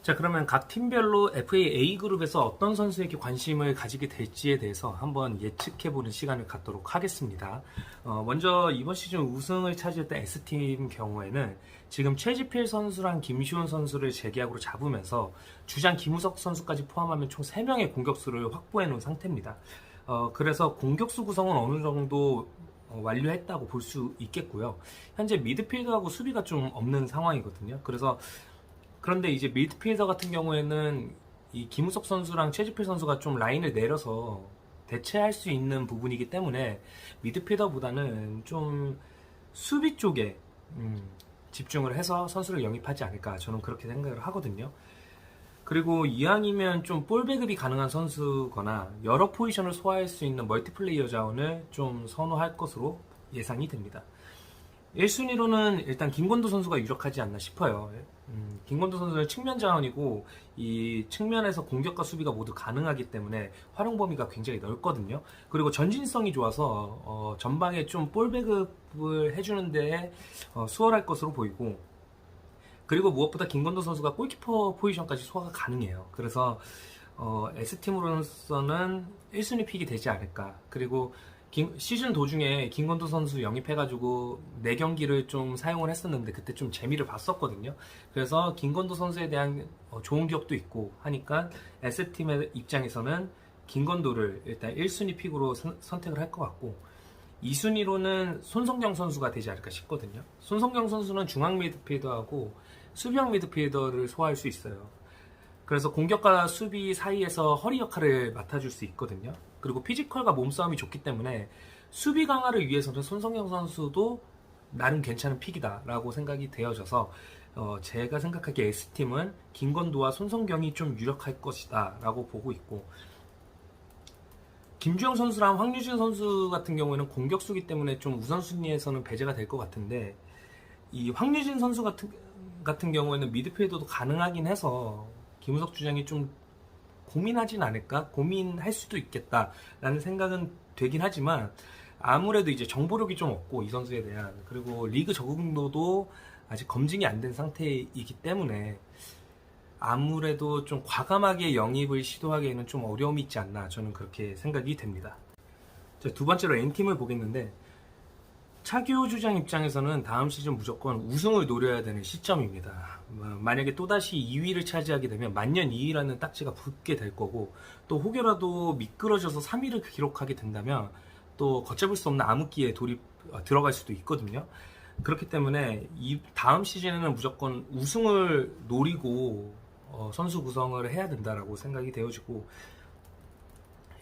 자, 그러면 각 팀별로 FA A그룹에서 어떤 선수에게 관심을 가지게 될지에 대해서 한번 예측해보는 시간을 갖도록 하겠습니다. 먼저 이번 시즌 우승을 차지했던 S팀 경우에는 지금 최지필 선수랑 김시훈 선수를 재계약으로 잡으면서 주장 김우석 선수까지 포함하면 총 3명의 공격수를 확보해 놓은 상태입니다. 그래서 공격수 구성은 어느 정도 완료했다고 볼 수 있겠고요. 현재 미드필더하고 수비가 좀 없는 상황이거든요. 그런데 이제 미드필더 같은 경우에는 이 김우석 선수랑 최지필 선수가 좀 라인을 내려서 대체할 수 있는 부분이기 때문에 미드필더보다는 좀 수비 쪽에 집중을 해서 선수를 영입하지 않을까, 저는 그렇게 생각을 하거든요. 그리고 이왕이면 좀 볼 배급이 가능한 선수거나 여러 포지션을 소화할 수 있는 멀티플레이어 자원을 좀 선호할 것으로 예상이 됩니다. 1순위로는 일단 김건도 선수가 유력하지 않나 싶어요. 김건도 선수는 측면 자원이고 이 측면에서 공격과 수비가 모두 가능하기 때문에 활용 범위가 굉장히 넓거든요. 그리고 전진성이 좋아서 전방에 좀 볼 배급을 해주는 데에 수월할 것으로 보이고, 그리고 무엇보다 김건도 선수가 골키퍼 포지션까지 소화가 가능해요. 그래서 S팀으로서는 1순위 픽이 되지 않을까. 그리고 시즌 도중에 김건도 선수 영입해가지고 4경기를 좀 사용을 했었는데 그때 좀 재미를 봤었거든요. 그래서 김건도 선수에 대한 좋은 기억도 있고 하니까 S팀의 입장에서는 김건도를 일단 1순위 픽으로 선택을 할 것 같고, 2순위로는 손성경 선수가 되지 않을까 싶거든요. 손성경 선수는 중앙 미드필더하고 수비형 미드필더를 소화할 수 있어요. 그래서 공격과 수비 사이에서 허리 역할을 맡아줄 수 있거든요. 그리고 피지컬과 몸싸움이 좋기 때문에 수비 강화를 위해서는 손성경 선수도 나름 괜찮은 픽이다라고 생각이 되어져서 제가 생각하기에 S팀은 김건도와 손성경이 좀 유력할 것이다 라고 보고 있고, 김주영 선수랑 황유진 선수 같은 경우에는 공격수기 때문에 좀 우선순위에서는 배제가 될 것 같은데, 이 황유진 선수 같은 경우에는 미드필더도 가능하긴 해서 김우석 주장이 좀 고민하진 않을까? 고민할 수도 있겠다라는 생각은 되긴 하지만, 아무래도 이제 정보력이 좀 없고 이 선수에 대한, 그리고 리그 적응도도 아직 검증이 안 된 상태이기 때문에 아무래도 좀 과감하게 영입을 시도하기에는 좀 어려움이 있지 않나, 저는 그렇게 생각이 됩니다. 자, 두 번째로 N팀을 보겠는데, 차규호 주장 입장에서는 다음 시즌 무조건 우승을 노려야 되는 시점입니다. 만약에 또다시 2위를 차지하게 되면 만년 2위라는 딱지가 붙게 될 거고, 또 혹여라도 미끄러져서 3위를 기록하게 된다면 또 걷잡을 수 없는 암흑기에 들어갈 수도 있거든요. 그렇기 때문에 이 다음 시즌에는 무조건 우승을 노리고 선수 구성을 해야 된다라고 생각이 되어지고,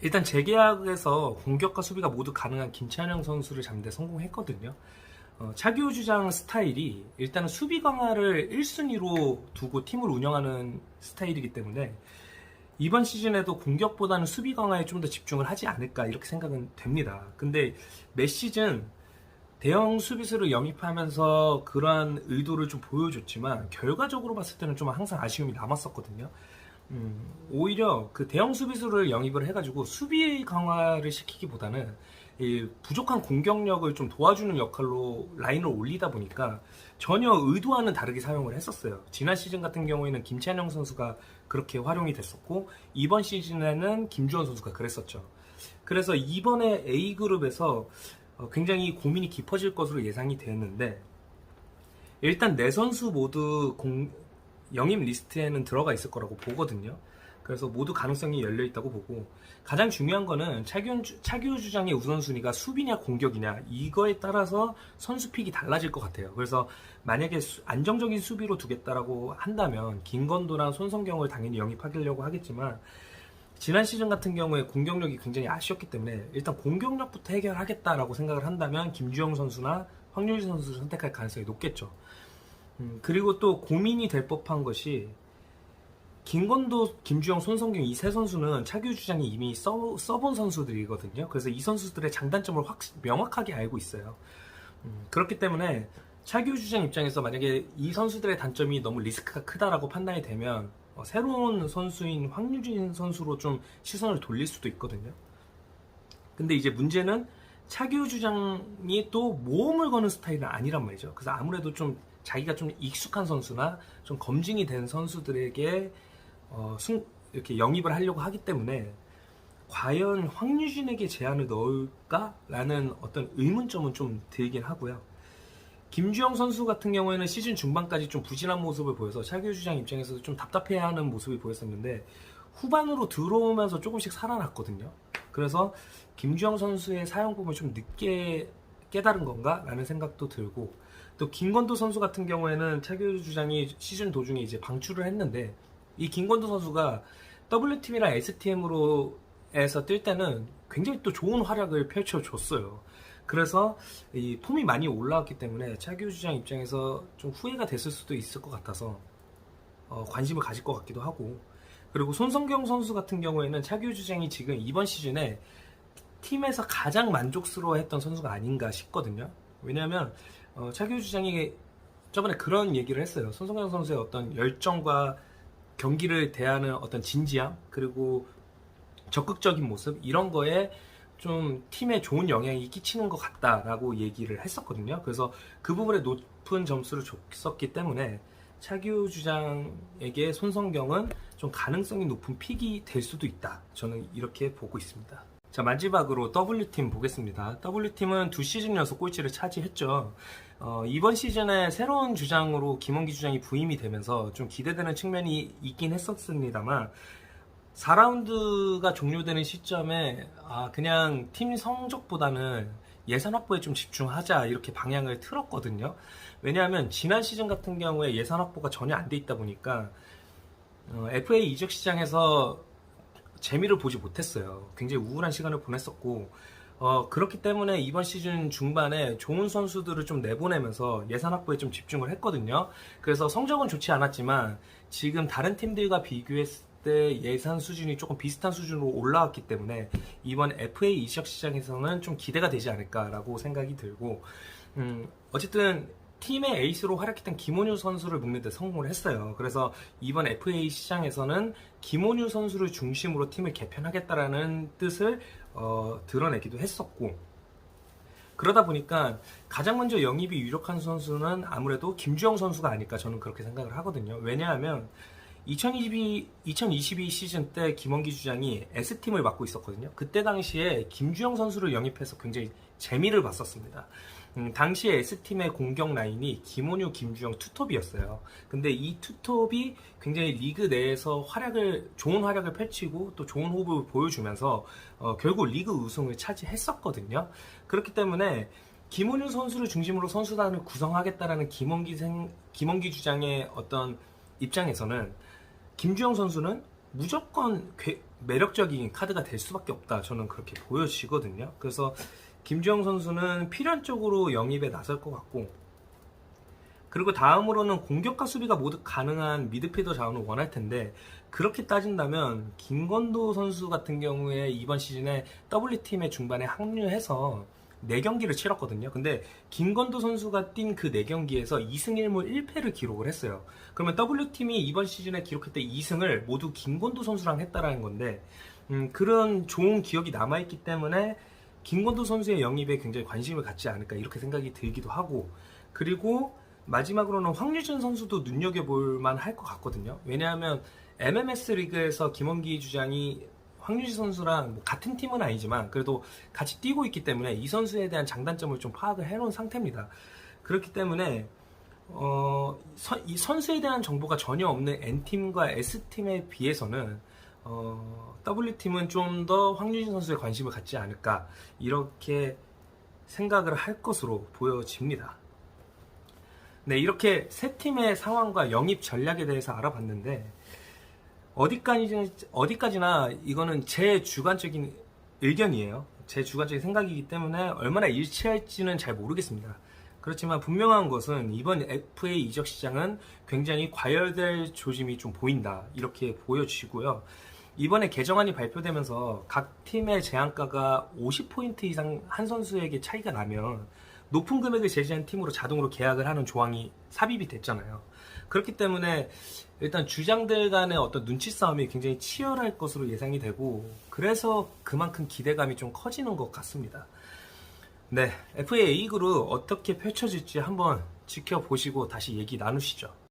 일단 재계약에서 공격과 수비가 모두 가능한 김찬영 선수를 잡는 데 성공했거든요. 차기호 주장 스타일이 일단은 수비 강화를 1순위로 두고 팀을 운영하는 스타일이기 때문에 이번 시즌에도 공격보다는 수비 강화에 좀 더 집중을 하지 않을까, 이렇게 생각은 됩니다. 근데 매 시즌 대형 수비수를 영입하면서 그러한 의도를 좀 보여줬지만 결과적으로 봤을 때는 좀 항상 아쉬움이 남았었거든요. 오히려 그 대형 수비수를 영입을 해가지고 수비 강화를 시키기보다는 이 부족한 공격력을 좀 도와주는 역할로 라인을 올리다 보니까 전혀 의도와는 다르게 사용을 했었어요. 지난 시즌 같은 경우에는 김찬영 선수가 그렇게 활용이 됐었고, 이번 시즌에는 김주원 선수가 그랬었죠. 그래서 이번에 A그룹에서 굉장히 고민이 깊어질 것으로 예상이 되었는데, 일단 4선수 모두 영입 리스트에는 들어가 있을 거라고 보거든요. 그래서 모두 가능성이 열려 있다고 보고, 가장 중요한 거는 차규호 주장의 우선순위가 수비냐 공격이냐, 이거에 따라서 선수 픽이 달라질 것 같아요. 그래서 만약에 안정적인 수비로 두겠다라고 한다면 김건도랑 손성경을 당연히 영입하려고 하겠지만, 지난 시즌 같은 경우에 공격력이 굉장히 아쉬웠기 때문에 일단 공격력부터 해결하겠다라고 생각을 한다면 김주영 선수나 황유진 선수를 선택할 가능성이 높겠죠. 그리고 또 고민이 될 법한 것이, 김건도, 김주영, 손성경 이 세 선수는 차규 주장이 이미 써본 선수들이거든요. 그래서 이 선수들의 장단점을 명확하게 알고 있어요. 그렇기 때문에 차규 주장 입장에서 만약에 이 선수들의 단점이 너무 리스크가 크다라고 판단이 되면 새로운 선수인 황유진 선수로 좀 시선을 돌릴 수도 있거든요. 근데 이제 문제는 차규 주장이 또 모험을 거는 스타일은 아니란 말이죠. 그래서 아무래도 좀 자기가 좀 익숙한 선수나 좀 검증이 된 선수들에게 이렇게 영입을 하려고 하기 때문에 과연 황유진에게 제한을 넣을까라는 어떤 의문점은 좀 들긴 하고요. 김주영 선수 같은 경우에는 시즌 중반까지 좀 부진한 모습을 보여서 차규 주장 입장에서도 좀 답답해하는 모습이 보였었는데 후반으로 들어오면서 조금씩 살아났거든요. 그래서 김주영 선수의 사용법을 좀 늦게 깨달은 건가? 라는 생각도 들고, 또 김건도 선수 같은 경우에는 차규 주장이 시즌 도중에 이제 방출을 했는데, 이 김건도 선수가 W팀이랑 STM으로 에서 뛸 때는 굉장히 또 좋은 활약을 펼쳐줬어요. 그래서 이 폼이 많이 올라왔기 때문에 차규 주장 입장에서 좀 후회가 됐을 수도 있을 것 같아서 관심을 가질 것 같기도 하고, 그리고 손성경 선수 같은 경우에는 차규 주장이 지금 이번 시즌에 팀에서 가장 만족스러워했던 선수가 아닌가 싶거든요. 왜냐하면 차규 주장이 저번에 그런 얘기를 했어요. 손성경 선수의 어떤 열정과 경기를 대하는 어떤 진지함, 그리고 적극적인 모습, 이런 거에 좀 팀에 좋은 영향이 끼치는 것 같다라고 얘기를 했었거든요. 그래서 그 부분에 높은 점수를 줬었기 때문에 차규 주장에게 손성경은 좀 가능성이 높은 픽이 될 수도 있다, 저는 이렇게 보고 있습니다. 자, 마지막으로 W팀 보겠습니다. W팀은 2시즌 연속 꼴찌를 차지했죠. 이번 시즌에 새로운 주장으로 김원기 주장이 부임이 되면서 좀 기대되는 측면이 있긴 했었습니다만, 4라운드가 종료되는 시점에 그냥 팀 성적보다는 예산 확보에 좀 집중하자, 이렇게 방향을 틀었거든요. 왜냐하면 지난 시즌 같은 경우에 예산 확보가 전혀 안 돼 있다 보니까 FA 이적 시장에서 재미를 보지 못했어요. 굉장히 우울한 시간을 보냈었고, 그렇기 때문에 이번 시즌 중반에 좋은 선수들을 좀 내보내면서 예산 확보에 좀 집중을 했거든요. 그래서 성적은 좋지 않았지만 지금 다른 팀들과 비교했을 때 예산 수준이 조금 비슷한 수준으로 올라왔기 때문에 이번 FA 이적 시장에서는 좀 기대가 되지 않을까라고 생각이 들고, 어쨌든 팀의 에이스로 활약했던 김원유 선수를 묶는 데 성공을 했어요. 그래서 이번 FA 시장에서는 김원유 선수를 중심으로 팀을 개편하겠다라는 뜻을 드러내기도 했었고, 그러다 보니까 가장 먼저 영입이 유력한 선수는 아무래도 김주영 선수가 아닐까, 저는 그렇게 생각을 하거든요. 왜냐하면 2022 시즌 때 김원기 주장이 S팀을 맡고 있었거든요. 그때 당시에 김주영 선수를 영입해서 굉장히 재미를 봤었습니다. 당시에 S팀의 공격 라인이 김원유, 김주영 투톱이었어요. 근데 이 투톱이 굉장히 리그 내에서 좋은 활약을 펼치고 또 좋은 호흡을 보여주면서 결국 리그 우승을 차지했었거든요. 그렇기 때문에 김원유 선수를 중심으로 선수단을 구성하겠다라는 김원기 주장의 어떤 입장에서는 김주영 선수는 무조건 매력적인 카드가 될 수밖에 없다, 저는 그렇게 보여지거든요. 그래서 김주영 선수는 필연적으로 영입에 나설 것 같고, 그리고 다음으로는 공격과 수비가 모두 가능한 미드필더 자원을 원할 텐데, 그렇게 따진다면 김건도 선수 같은 경우에 이번 시즌에 W팀의 중반에 합류해서 4경기를 치렀거든요. 근데 김건도 선수가 뛴 그 4경기에서 2승 1무 1패를 기록을 했어요. 그러면 W팀이 이번 시즌에 기록했던 2승을 모두 김건도 선수랑 했다라는 건데, 그런 좋은 기억이 남아있기 때문에 김건도 선수의 영입에 굉장히 관심을 갖지 않을까, 이렇게 생각이 들기도 하고, 그리고 마지막으로는 황유진 선수도 눈여겨볼 만할 것 같거든요. 왜냐하면 MMS 리그에서 김원기 주장이 황유진 선수랑 같은 팀은 아니지만 그래도 같이 뛰고 있기 때문에 이 선수에 대한 장단점을 좀 파악을 해놓은 상태입니다. 그렇기 때문에 이 선수에 대한 정보가 전혀 없는 N팀과 S팀에 비해서는 W팀은 좀 더 황유진 선수에 관심을 갖지 않을까, 이렇게 생각을 할 것으로 보여집니다. 네, 이렇게 세 팀의 상황과 영입 전략에 대해서 알아봤는데, 어디까지나 이거는 제 주관적인 의견이에요. 제 주관적인 생각이기 때문에 얼마나 일치할지는 잘 모르겠습니다. 그렇지만 분명한 것은 이번 FA 이적 시장은 굉장히 과열될 조짐이 좀 보인다, 이렇게 보여지고요. 이번에 개정안이 발표되면서 각 팀의 제한가가 50포인트 이상 한 선수에게 차이가 나면 높은 금액을 제시한 팀으로 자동으로 계약을 하는 조항이 삽입이 됐잖아요. 그렇기 때문에 일단 주장들 간의 어떤 눈치 싸움이 굉장히 치열할 것으로 예상이 되고, 그래서 그만큼 기대감이 좀 커지는 것 같습니다. 네, FA A그룹 어떻게 펼쳐질지 한번 지켜보시고 다시 얘기 나누시죠.